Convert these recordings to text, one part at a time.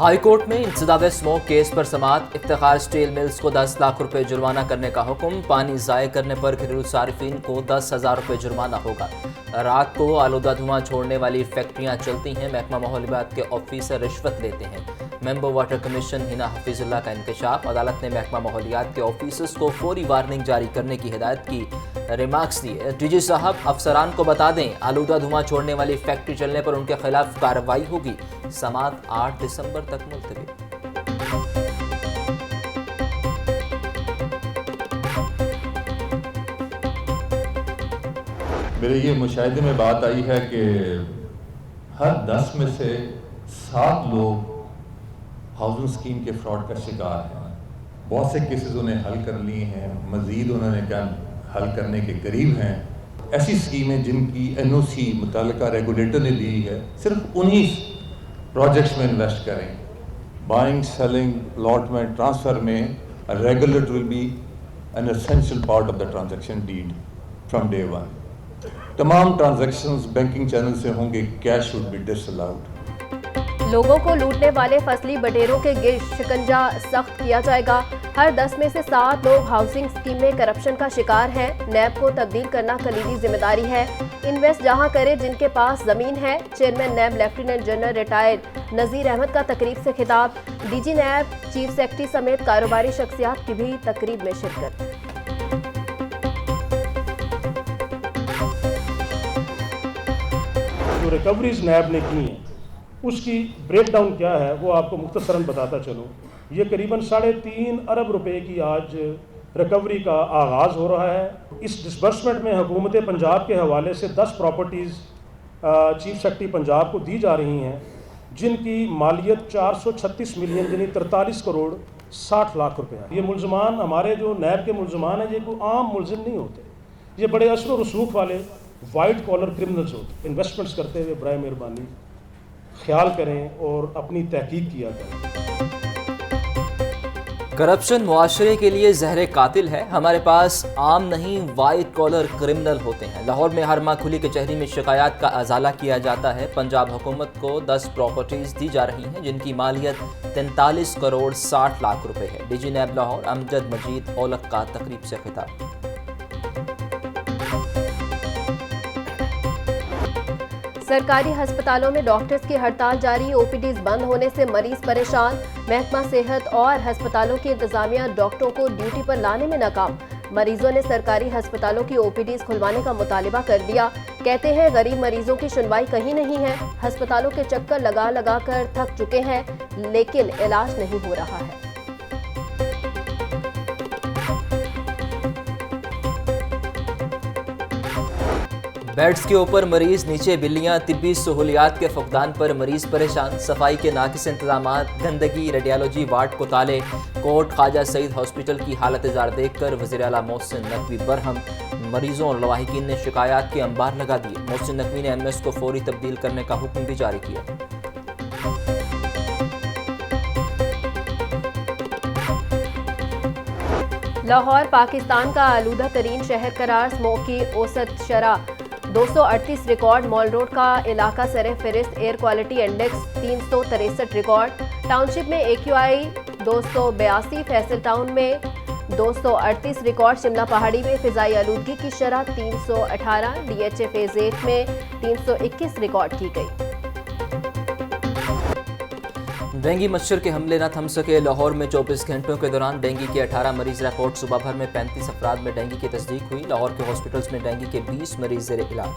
High court में इंसदाद smoke case पर समाअत। Iftikhar steel mills को 10 लाख रुपए जुर्माना करने का हुक्म। पानी ज़ाय करने पर घरेलू सार्फिन को 10,000 रुपए जुर्माना होगा। रात को आलूदा धुआं छोड़ने वाली फैक्ट्रियां चलती हैं। महकमा माहौलियात के ऑफिसर रिश्वत लेते हैं। Member water commission Hina Hafizullah का इंकशाफ। अदालत ने महकमा माहौलियात के ऑफिसर्स को फौरी वार्निंग जारी करने की हिदायत की। रिमार्क्स दिए, डीजी साहब अफसरान को बता दें आलूदा धुआं छोड़ने वाली फैक्ट्री चलने पर उनके खिलाफ कार्रवाई होगी। समाअत 8 दिसंबर तक मुलतवी। मेरे ये मुशाहिदे में बात आई है कि हर 10 में से 7 लोग हाउसिंग स्कीम के फ्रॉड का शिकार हैं। बहुत से केसेस उन्हें हल कर लिए हैं, मज़ीद उन्होंने क्या हल करने के करीब हैं। ऐसी स्कीमें जिनकी NOC मुतल्लिका रेगुलेटर ने दी है, सिर्फ उन्हीं प्रोजेक्ट्स में इन्वेस्ट करें। बाइंग, सेलिंग, अलॉटमेंट, ट्रांसफ़र में regulator will be an essential part of the transaction deed from day one. तमाम ट्रांजैक्शंस बैंकिंग चैनल से होंगे, कैश वुड बी डिसअलाउड। लोगों को लूटने वाले फसली बटेरों के गिर्द शिकंजा सख्त किया जाएगा। हर 10 में से 7 लोग हाउसिंग स्कीम में करप्शन का शिकार हैं। नैब को तब्दील करना कलीदी जिम्मेदारी है। इन्वेस्ट जहां करे जिनके पास जमीन है। चेयरमैन नैब लेफ्टिनेंट जनरल रिटायर्ड नज़ीर अहमद का तकरीब से खिताब। DG नैब, चीफ सेक्रेटरी समेत कारोबारी शख्सियात की भी तकरीब में शिरकत। जो रिकवरीज नैब ने की हैं उसकी ब्रेकडाउन क्या है वो आपको मुख्तसरन बताता चलूँ। ये करीबन 3.5 अरब रुपए की आज रिकवरी का आगाज़ हो रहा है। इस डिसबर्समेंट में हुकूमत पंजाब के हवाले से 10 प्रॉपर्टीज़ चीफ सेक्रेटरी पंजाब को दी जा रही हैं, जिनकी मालियत 436 मिलियन यानी 43 करोड़ 60 लाख रुपये है। ये मुलजमान, हमारे जो नैब के मुलजमान हैं, ये कोई आम मुलजिम नहीं होते। ये बड़े असर व रसूख वाले वाइट कॉलर क्रिमिनल्स होते। इन्वेस्टमेंट्स करते हुए बराए मेहरबानी ख्याल करें और अपनी तहकीक किया करें। करप्शन मुआशरे के लिए जहर कातिल है। हमारे पास आम नहीं वाइट कॉलर क्रिमिनल होते हैं। लाहौर में हर माह खुली कचहरी में शिकायत का अजाला किया जाता है। पंजाब हुकूमत को 10 प्रॉपर्टीज दी जा रही हैं, जिनकी मालियत 43 करोड़ 60 लाख रुपए है। DG नैब लाहौर अमजद मजीद औलख का तकरीब से खिताब। सरकारी अस्पतालों में डॉक्टर्स की हड़ताल जारी। OPDs बंद होने से मरीज परेशान। महकमा सेहत और अस्पतालों की इंतजामिया डॉक्टरों को ड्यूटी पर लाने में नाकाम। मरीजों ने सरकारी अस्पतालों की OPDs खुलवाने का मुतालिबा कर दिया। कहते हैं गरीब मरीजों की सुनवाई कहीं नहीं है। अस्पतालों के चक्कर लगा लगा कर थक चुके हैं, लेकिन इलाज नहीं हो रहा है। बेड्स के ऊपर मरीज, नीचे बिल्लियां। तिब्बी सहूलियात के फुकदान पर मरीज परेशान। सफाई के नाकिस इंतजाम, गंदगी, रेडियोलॉजी वार्ड को ताले। कोट ख्वाजा सईद हॉस्पिटल की हालत जार देखकर वज़ीर आला मोहसिन नकवी बरहम। मरीजों और लवाहिकीन ने शिकायत के अंबार लगा दिए। मोहसिन नकवी ने MS को फौरी तब्दील करने का हुक्म भी जारी किया। लाहौर पाकिस्तान का आलूदा तरीन शहर करार। स्मोक की औसत शरह 238 रिकॉर्ड। मॉल रोड का इलाका सरे फहरिस्त। Air quality index 363 record. Township में AQI 282। फैसल टाउन में 238 रिकॉर्ड। शिमला पहाड़ी में फ़िज़ाई आलूदगी की शरह 318। DHA फेज़ 8 में 321 रिकॉर्ड की गई। डेंगू मच्छर के हमले न थम सके। लाहौर में 24 घंटों के दौरान डेंगू के 18 मरीज रिपोर्ट। सुबह भर में 35 अफराद में डेंगू की तस्दीक हुई। लाहौर के हॉस्पिटल्स में डेंगू के 20 मरीज ज़ेरे इलाज।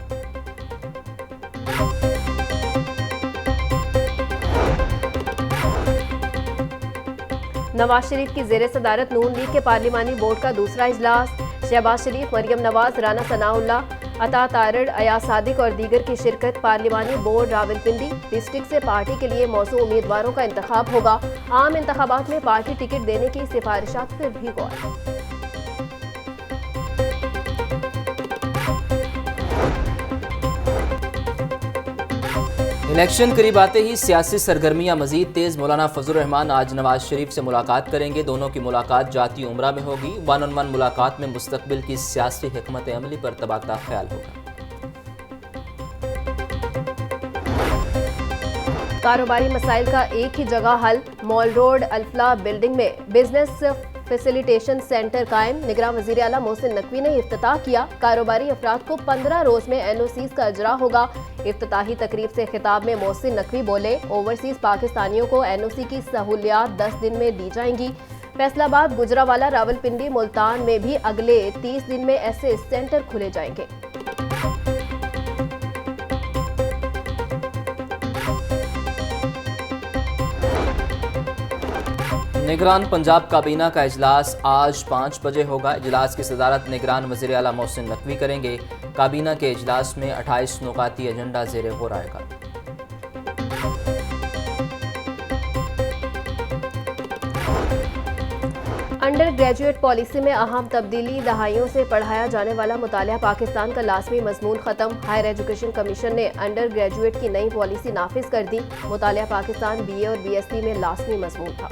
नवाज शरीफ की ज़ेरे सदारत नून लीग के पार्लिमानी बोर्ड का दूसरा इजलास। शहबाज शरीफ, मरियम नवाज, राना सनाउल्ला, अता तारड़, अयाज सादिक और दीगर की शिरकत। पार्लिमानी बोर्ड रावलपिंडी डिस्ट्रिक्ट से पार्टी के लिए मौजूद उम्मीदवारों का इंतखाब होगा। आम इंतखाबात में पार्टी टिकट देने की सिफारिशात पर भी गौर। इलेक्शन करीब आते ही सियासी सरगर्मियां मजीद तेज। मौलाना फजल रहमान आज नवाज शरीफ से मुलाकात करेंगे। दोनों की मुलाकात जाती उम्रा में होगी। 1-on-1 मुलाकात में मुस्तकबिल की सियासी हिकमत अमली पर तबादला ख्याल होगा। कारोबारी मसाइल का एक ही जगह हल, मॉल रोड अल्फला बिल्डिंग में बिजनेस फैसिलिटेशन सेंटर कायम। निगरान वज़ीर आला मोहसिन नकवी ने इफ्तिताह किया। कारोबारी अफराद को 15 रोज में NOCs का इजरा होगा। इफ्तिताही तकरीब से खिताब में मोहसिन नकवी बोले, ओवरसीज पाकिस्तानियों को NOC की सहूलियात 10 दिन में दी जाएंगी। फैसलाबाद, गुजरावाला, रावलपिंडी, मुल्तान में भी अगले 30 दिन में ऐसे सेंटर खुले जाएंगे। निगरान पंजाब काबीना का इजलास आज 5 बजे होगा। इजलास की सदारत निगरान वज़ीर आला मोहसिन नकवी करेंगे। काबीना के इजलास में 28 नुकाती एजेंडा ज़ेर गौर आएगा। अंडर ग्रेजुएट पॉलिसी में अहम तब्दीली, दहाइयों से पढ़ाया जाने वाला मुतालिया पाकिस्तान का लाजमी मजमून खत्म। हायर एजुकेशन कमीशन ने अंडर ग्रेजुएट की नई पॉलिसी नाफिज कर दी। मुतालिया पाकिस्तान BA और BSc में लाजमी मजमून था।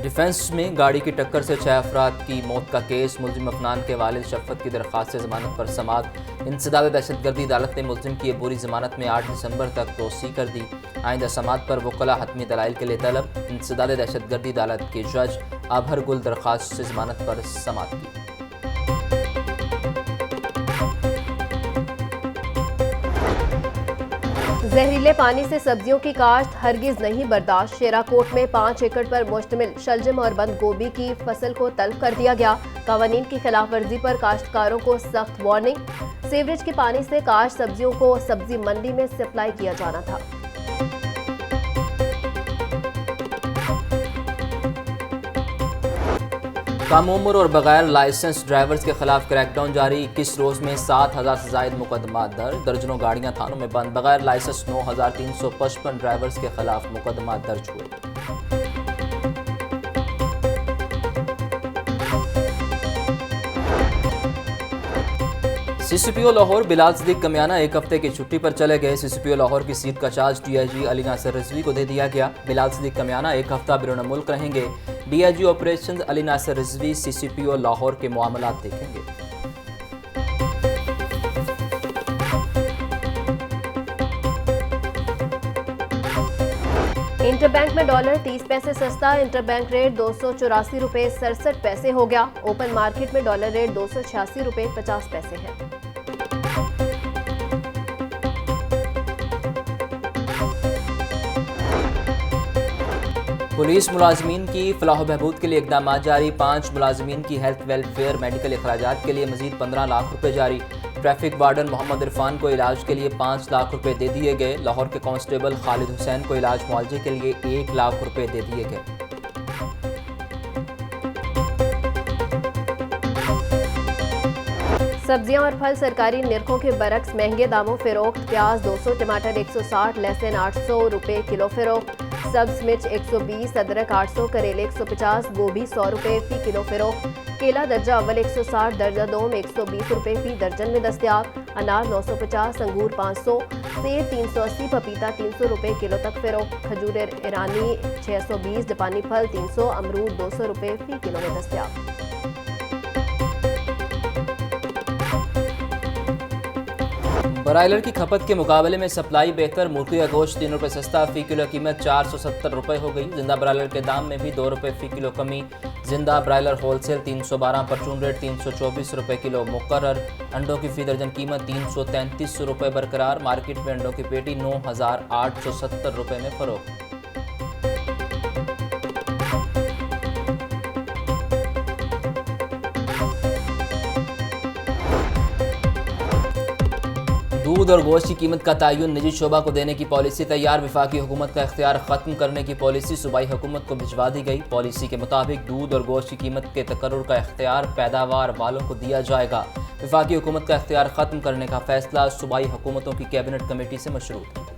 डिफेंस में गाड़ी की टक्कर से 6 अफराद की मौत का केस, मुलजिम अफनान के वालिद शफ़क़त की दरख्वास्त से जमानत पर समाअत। इंसदाद दहशतगर्दी अदालत ने मुलजिम की अबूरी जमानत में 8 दिसंबर तक तोसी कर दी। आइंदा समाअत पर वकला हतमी दलाइल के लिए तलब। इंसदाद दहशतगर्दी अदालत के जज आभर गुल दरख्वास्त से जमानत पर समाअत की। जहरीले पानी से सब्जियों की काश्त हरगिज नहीं बर्दाश्त। शेराकोट में 5 एकड़ पर मुश्तमिल शलजम और बंद गोभी की फसल को तल्फ कर दिया गया। कानून की खिलाफ वर्जी पर काश्तकारों को सख्त वार्निंग। सीवरेज के पानी से काश्त सब्जियों को सब्जी मंडी में सप्लाई किया जाना था। कम उम्र और बगैर लाइसेंस ड्राइवर्स के खिलाफ क्रैकडाउन जारी। 21 रोज में 7000 से जायद मुकदमा दर्ज। दर्जनों गाड़ियां थानों में बंद। बगैर लाइसेंस 9355 ड्राइवर्स के खिलाफ मुकदमा दर्ज हुए। CCPO लाहौर बिलाल सिद्दीक कमियाना एक हफ्ते की छुट्टी पर चले गए। CCPO लाहौर की सीट का चार्ज DIG अली नासिर रिजवी को दे दिया गया। बिलाल सिद्दीक कमियाना एक हफ्ता बिरून मुल्क रहेंगे। DIG operation Ali Nasir Rizvi CCPO Lahore के मामलात देखेंगे। इंटरबैंक में डॉलर 30 पैसे सस्ता। इंटरबैंक रेट 284 रुपये 67 पैसे हो गया। ओपन मार्केट में डॉलर रेट 286 रुपये 50 पैसे है। पुलिस मुलाजमीन की फलाह बहबूद के लिए इकदाम जारी। 5 मुलाजमीन की हेल्थ वेलफेयर मेडिकल अखराजात के लिए मजीद 15 लाख रुपए जारी। ट्रैफिक वार्डन मोहम्मद इरफान को इलाज के लिए 5 लाख रुपए दे दिए गए। लाहौर के कांस्टेबल खालिद हुसैन को इलाज मुआवजे के लिए 1 लाख रुपए दे दिए गए। सब्जियां और फल सरकारी निरखों के बरक्स महंगे दामों फरोख्त। प्याज 200, टमाटर 160, लहसुन 800 रुपये किलो फरोख्त। सब्ज मिर्च 120, अदरक 800, करेले 150, गोभी 100 रुपये फी किलो फरोख्त। केला दर्जा अव्वल 160, दर्जा दोम 120 रुपये फी दर्जन में दस्तियाब। अनार 950, अंगूर 500, सेब 380, पपीता 300 रुपये किलो तक फरोख्त। खजूर ईरानी 620, जापानी फल 300, अमरूद 200 रुपये फी किलो में दस्तियाब। ब्रायलर की खपत के मुकाबले में सप्लाई बेहतर। मुर्गी का गोश्त 3 रुपये सस्ता, फी किलो कीमत 470 रुपये हो गई। जिंदा ब्रायलर के दाम में भी 2 रुपये फी किलो कमी। जिंदा ब्रायलर होलसेल 312, परचून रेट 324 रुपये किलो मुकर्रर। अंडों की फी दर्जन कीमत 333 रुपये बरकरार। मार्केट में अंडों की पेटी 9870 रुपये में फरोख्त। दूध और गोश्त की कीमत का तयन निजी शोबा को देने की पॉलिसी तैयार। वफाकी हुकूमत का इख्तियार खत्म करने की पॉलिसी सूबाई हुकूमत को भिजवा दी गई। पॉलिसी के मुताबिक दूध और गोश्त की कीमत के तकर्रुर का इख्तियार पैदावार वालों को दिया जाएगा। वफाकी हुकूमत का इख्तियार खत्म करने का फैसला सूबाई हुकूमतों की कैबिनेट कमेटी से मशरूत है।